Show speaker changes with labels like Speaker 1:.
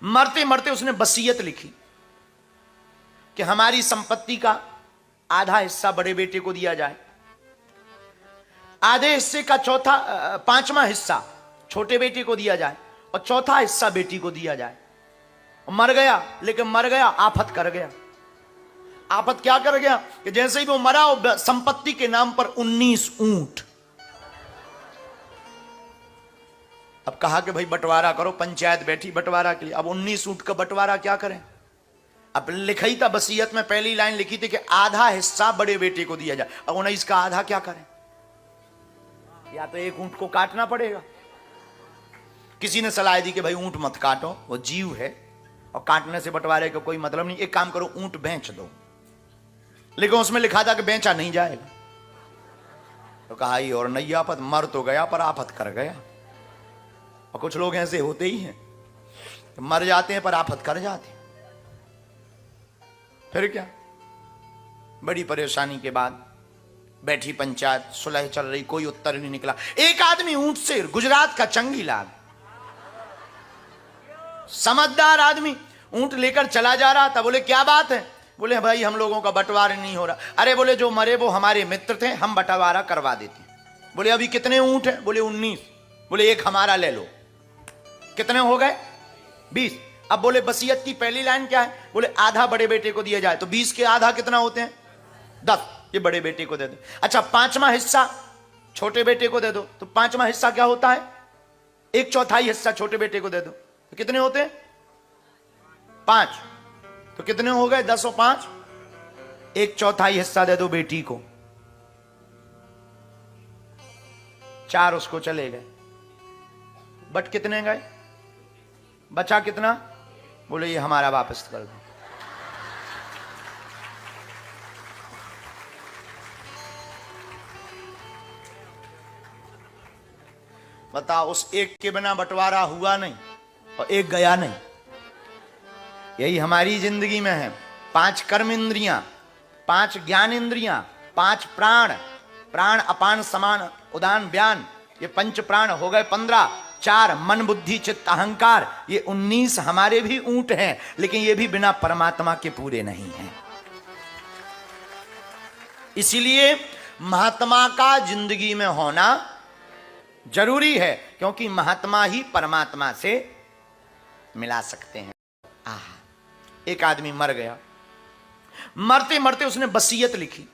Speaker 1: मरते मरते उसने वसीयत लिखी कि हमारी संपत्ति का आधा हिस्सा बड़े बेटे को दिया जाए, आधे हिस्से का पांचवां हिस्सा छोटे बेटे को दिया जाए और चौथा हिस्सा बेटी को दिया जाए। मर गया, लेकिन मर गया आफत कर गया। आफत क्या कर गया कि जैसे ही वो मरा, संपत्ति के नाम पर 19 ऊंट। अब कहा कि भाई बंटवारा करो, पंचायत बैठी बंटवारा के लिए। अब 19 ऊंट का बंटवारा क्या करें? अब लिखी था वसीयत में, पहली लाइन लिखी थी कि आधा हिस्सा बड़े बेटे को दिया जाए। अब 19 का आधा क्या करें? या तो एक ऊंट को काटना पड़ेगा। किसी ने सलाह दी कि भाई ऊंट मत काटो, वो जीव है और काटने से बंटवारे का कोई मतलब नहीं। एक काम करो, ऊंट बेच दो। लेकिन उसमें लिखा था कि बेचा नहीं जाएगा। तो कहा ही और नहीं, आफत मर तो गया पर आफत कर गया। और कुछ लोग ऐसे होते ही हैं, तो मर जाते हैं पर आफत कर जाते हैं। फिर क्या? बड़ी परेशानी के बाद बैठी पंचायत, सुलह चल रही, कोई उत्तर नहीं निकला। एक आदमी ऊंट से, गुजरात का चंगीलाल, समझदार आदमी, ऊंट लेकर चला जा रहा था। बोले क्या बात है? बोले भाई हम लोगों का बंटवारा नहीं हो रहा। अरे बोले जो मरे वो हमारे मित्र थे, हम बंटवारा करवा देते। बोले अभी कितने ऊंट हैं? बोले 19। बोले एक हमारा ले लो। कितने हो गए? 20। अब बोले वसीयत की पहली लाइन क्या है? बोले आधा बड़े बेटे को दिया जाए। तो 20 के आधा कितना होते हैं? 10। ये बड़े बेटे को दे दो। अच्छा, पांचवा हिस्सा छोटे बेटे को दे दो। तो पांचवा हिस्सा क्या होता है? 1/4 हिस्सा छोटे बेटे को दे दो। तो कितने होते हैं? 5। तो कितने हो गए? 10 और 5, 1/4 हिस्सा दे दो बेटी को। 4 उसको चले गए। बट कितने गए? बचा कितना? बोले ये हमारा वापस कर दो। बताओ, उस एक के बिना बंटवारा हुआ नहीं और एक गया नहीं। यही हमारी जिंदगी में है। 5 कर्म इंद्रियां, 5 ज्ञान इंद्रियां, 5 प्राण, प्राण अपान समान उदान व्यान, ये 5 प्राण हो गए 15। 4 मन बुद्धि चित्त अहंकार, ये 19 हमारे भी ऊंट हैं, लेकिन ये भी बिना परमात्मा के पूरे नहीं हैं। इसीलिए महात्मा का जिंदगी में होना जरूरी है, क्योंकि महात्मा ही परमात्मा से मिला सकते हैं। एक आदमी मर गया, मरते मरते उसने वसीयत लिखी